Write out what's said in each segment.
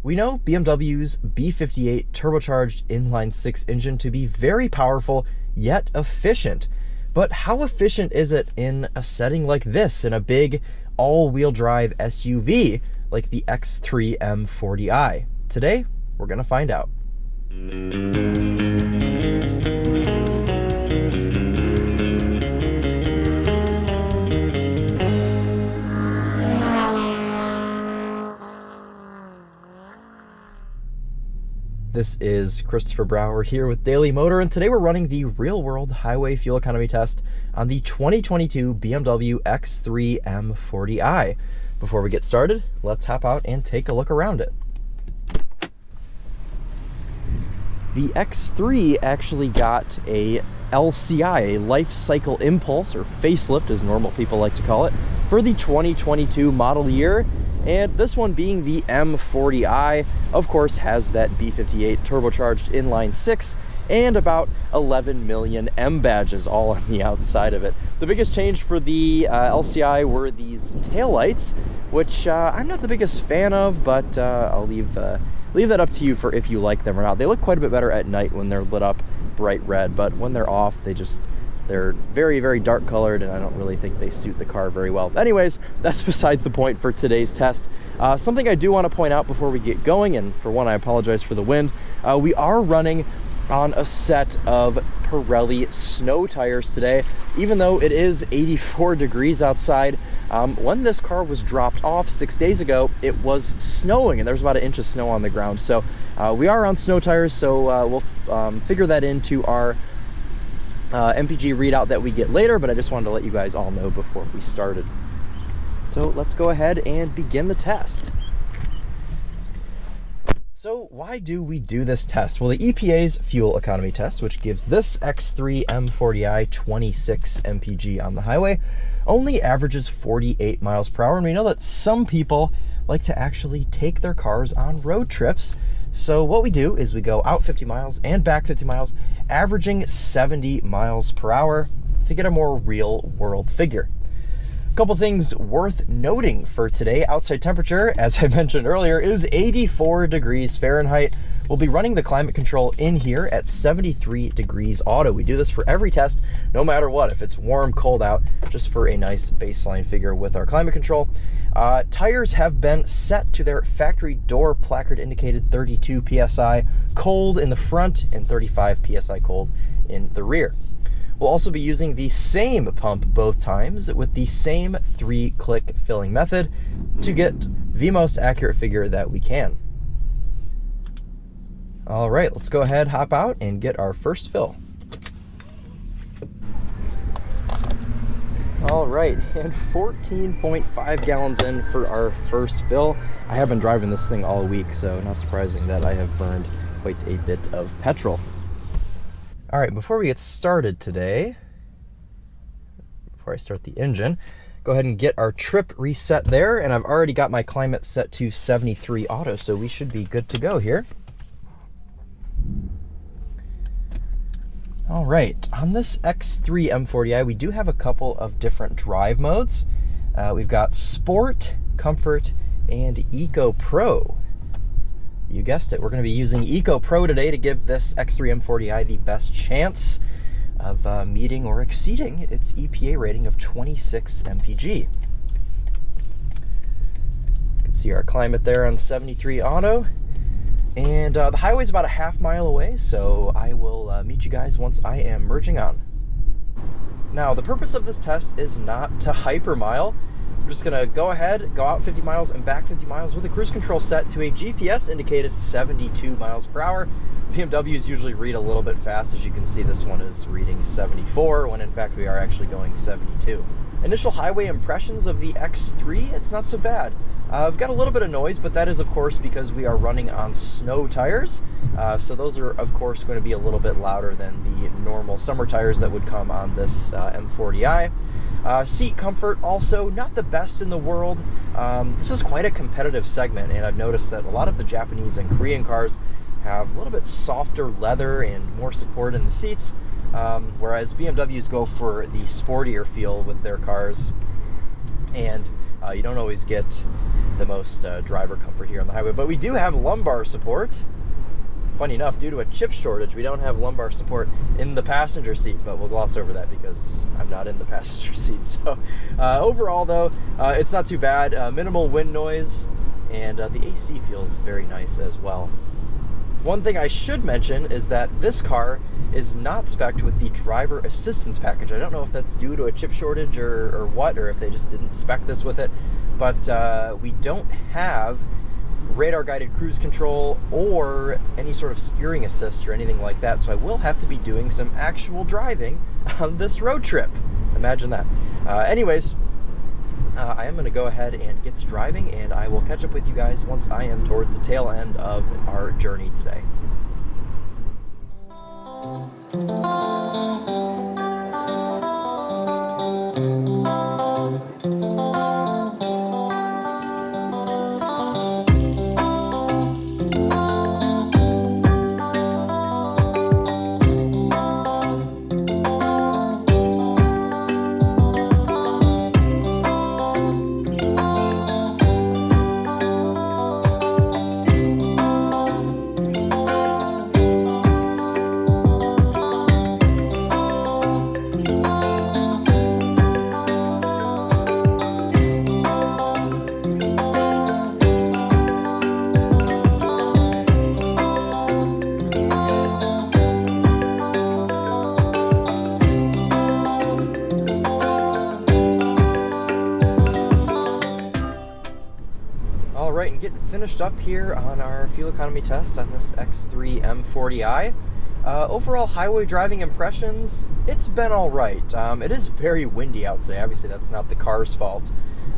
We know BMW's B58 turbocharged inline-six engine to be very powerful, yet efficient. But how efficient is it in a setting like this, in a big all-wheel drive SUV like the X3 M40i? Today, we're going to find out. This is Christopher Brower here with Daily Motor, and today we're running the real-world highway fuel economy test on the 2022 BMW X3 M40i. Before we get started, let's hop out and take a look around it. The X3 actually got a LCI, a life cycle impulse, or facelift as normal people like to call it, for the 2022 model year. And this one, being the M40i, of course has that B58 turbocharged inline-six and about 11 million M badges all on the outside of it. The biggest change for the LCI were these taillights, which I'm not the biggest fan of, but I'll leave that up to you for if you like them or not. They look quite a bit better at night when they're lit up bright red, but when they're off, they're very, very dark colored, and I don't really think they suit the car very well. Anyways, that's besides the point for today's test. Something I do want to point out before we get going, and for one, I apologize for the wind, we are running on a set of Pirelli snow tires today, even though it is 84 degrees outside. When this car was dropped off 6 days ago, it was snowing, and there's about 1 inch of snow on the ground. So we are on snow tires, so we'll figure that into our MPG readout that we get later, but I just wanted to let you guys all know before we started. So let's go ahead and begin the test. So why do we do this test? Well, the EPA's fuel economy test, which gives this X3 M40i 26 MPG on the highway, only averages 48 miles per hour, and we know that some people like to actually take their cars on road trips. So what we do is we go out 50 miles and back 50 miles, averaging 70 miles per hour to get a more real world figure. A couple things worth noting for today. Outside temperature, as I mentioned earlier, is 84 degrees Fahrenheit. We'll be running the climate control in here at 73 degrees auto. We do this for every test, no matter what, if it's warm, cold out, just for a nice baseline figure with our climate control. Tires have been set to their factory door placard indicated 32 PSI cold in the front and 35 PSI cold in the rear. We'll also be using the same pump both times with the same 3-click filling method to get the most accurate figure that we can. All right, let's go ahead, hop out, and get our first fill. All right, and 14.5 gallons in for our first fill. I have been driving this thing all week, so not surprising that I have burned quite a bit of petrol. All right, before we get started today, before I start the engine, go ahead and get our trip reset there, and I've already got my climate set to 73 auto, so we should be good to go here. All right, on this X3 M40i, we do have a couple of different drive modes. We've got Sport, Comfort, and Eco Pro. You guessed it, we're going to be using Eco Pro today to give this X3 M40i the best chance of meeting or exceeding its EPA rating of 26 MPG. You can see our climate there on 73 auto. And the highway's about a half mile away, so I will meet you guys once I am merging on. Now, the purpose of this test is not to hypermile. We're just gonna go ahead, go out 50 miles and back 50 miles with a cruise control set to a GPS indicated 72 miles per hour. BMWs usually read a little bit fast. As you can see, this one is reading 74, when in fact we are actually going 72. Initial highway impressions of the X3, it's not so bad. I've got a little bit of noise, but that is of course because we are running on snow tires. So those are of course going to be a little bit louder than the normal summer tires that would come on this M40i. Seat comfort, also not the best in the world. This is quite a competitive segment, and I've noticed that a lot of the Japanese and Korean cars have a little bit softer leather and more support in the seats, whereas BMWs go for the sportier feel with their cars. And You don't always get the most driver comfort here on the highway, but we do have lumbar support. Funny enough, due to a chip shortage, we don't have lumbar support in the passenger seat, but we'll gloss over that because I'm not in the passenger seat. So overall though, it's not too bad. Minimal wind noise, and the AC feels very nice as well. One thing I should mention is that this car is not spec'd with the driver assistance package. I don't know if that's due to a chip shortage or what, or if they just didn't spec this with it, but we don't have radar guided cruise control or any sort of steering assist or anything like that, so I will have to be doing some actual driving on this road trip. Imagine that. Anyways, I am going to go ahead and get to driving, and I will catch up with you guys once I am towards the tail end of our journey today. Alright, and getting finished up here on our fuel economy test on this X3 M40i. Overall highway driving impressions, it's been alright. It is very windy out today. Obviously that's not the car's fault.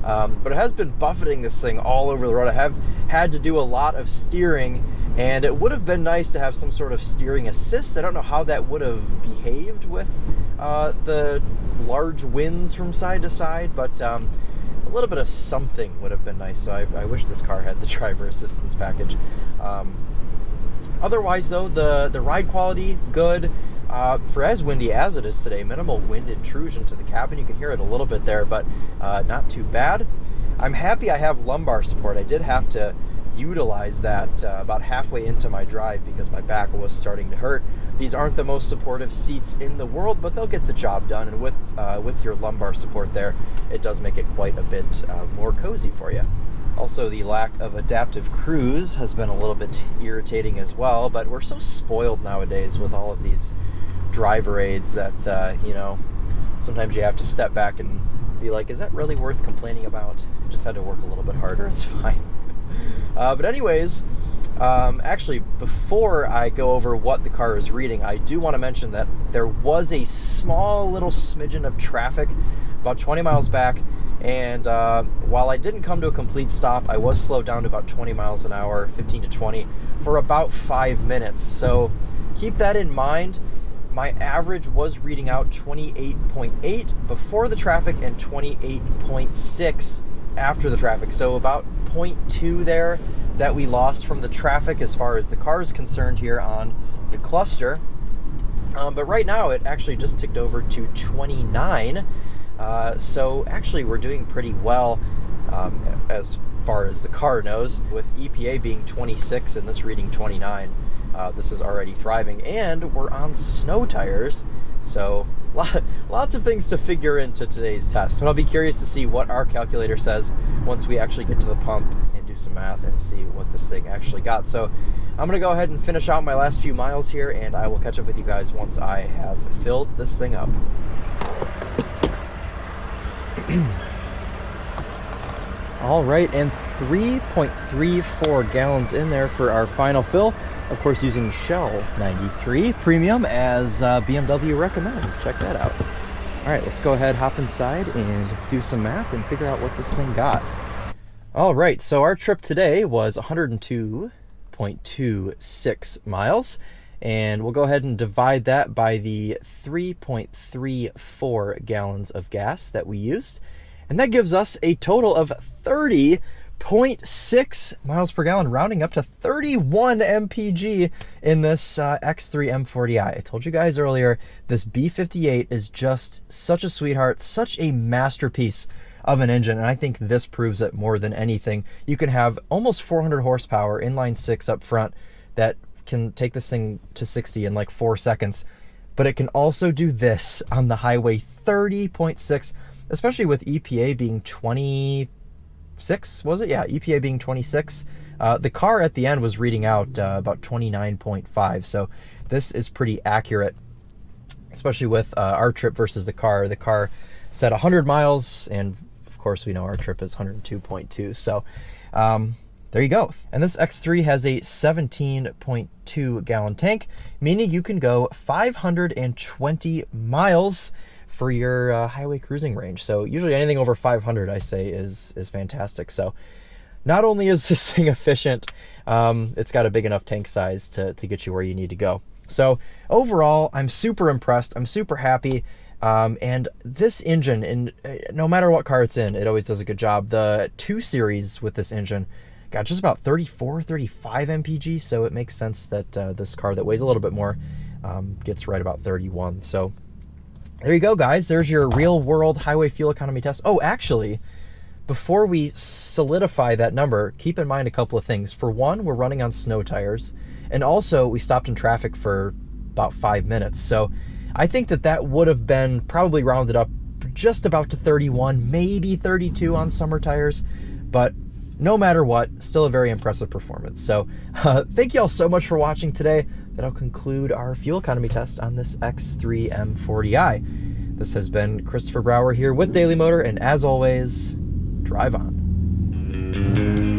But it has been buffeting this thing all over the road. I have had to do a lot of steering, and it would have been nice to have some sort of steering assist. I don't know how that would have behaved with the large winds from side to side, but a little bit of something would have been nice. So I wish this car had the driver assistance package. Otherwise though, the ride quality, good. For as windy as it is today, minimal wind intrusion to the cabin. You can hear it a little bit there, but not too bad. I'm happy I have lumbar support. I did have to utilize that about halfway into my drive because my back was starting to hurt. These aren't the most supportive seats in the world, but they'll get the job done, and with your lumbar support there, it does make it quite a bit more cozy for you. Also, the lack of adaptive cruise has been a little bit irritating as well, but we're so spoiled nowadays with all of these driver aids that, you know, sometimes you have to step back and be like, is that really worth complaining about? Just had to work a little bit harder, it's fine. But anyways, actually, before I go over what the car is reading, I do want to mention that there was a small little smidgen of traffic about 20 miles back, and while I didn't come to a complete stop, I was slowed down to about 20 miles an hour, 15 to 20, for about 5 minutes. So keep that in mind. My average was reading out 28.8 before the traffic and 28.6 after the traffic. So about 0.2 there that we lost from the traffic as far as the car is concerned here on the cluster. But right now it actually just ticked over to 29. So actually we're doing pretty well as far as the car knows, with EPA being 26 and this reading 29. This is already thriving, and we're on snow tires, so lots of things to figure into today's test. But I'll be curious to see what our calculator says once we actually get to the pump and do some math and see what this thing actually got. So I'm gonna go ahead and finish out my last few miles here, and I will catch up with you guys once I have filled this thing up. All right, and 3.34 gallons in there for our final fill. Of course, using Shell 93 Premium as BMW recommends. Check that out. All right, let's go ahead, hop inside, and do some math and figure out what this thing got. All right, so our trip today was 102.26 miles, and we'll go ahead and divide that by the 3.34 gallons of gas that we used, and that gives us a total of 30.6 miles per gallon, rounding up to 31 MPG in this X3 M40i. I told you guys earlier, this B58 is just such a sweetheart, such a masterpiece of an engine, and I think this proves it more than anything. You can have almost 400 horsepower, inline six up front, that can take this thing to 60 in like 4 seconds, but it can also do this on the highway, 30.6, especially with EPA being 26, was it? Yeah, EPA being 26. The car at the end was reading out about 29.5, so this is pretty accurate, especially with our trip versus the car. The car said 100 miles, and of course we know our trip is 102.2, so there you go. And this X3 has a 17.2 gallon tank, meaning you can go 520 miles for your highway cruising range. So usually anything over 500, I say, is fantastic. So not only is this thing efficient, it's got a big enough tank size to get you where you need to go. So overall, I'm super impressed. I'm super happy. And this engine, and no matter what car it's in, it always does a good job. The 2 Series with this engine got just about 34, 35 MPG, so it makes sense that this car that weighs a little bit more gets right about 31. So there you go, guys. There's your real world highway fuel economy test. Oh, actually, before we solidify that number, keep in mind a couple of things. For one, we're running on snow tires, and also we stopped in traffic for about 5 minutes. So I think that would have been probably rounded up just about to 31, maybe 32 on summer tires, but no matter what, still a very impressive performance. So thank you all so much for watching today. That'll conclude our fuel economy test on this X3 M40i. This has been Christopher Brower here with Daily Motor, and as always, drive on.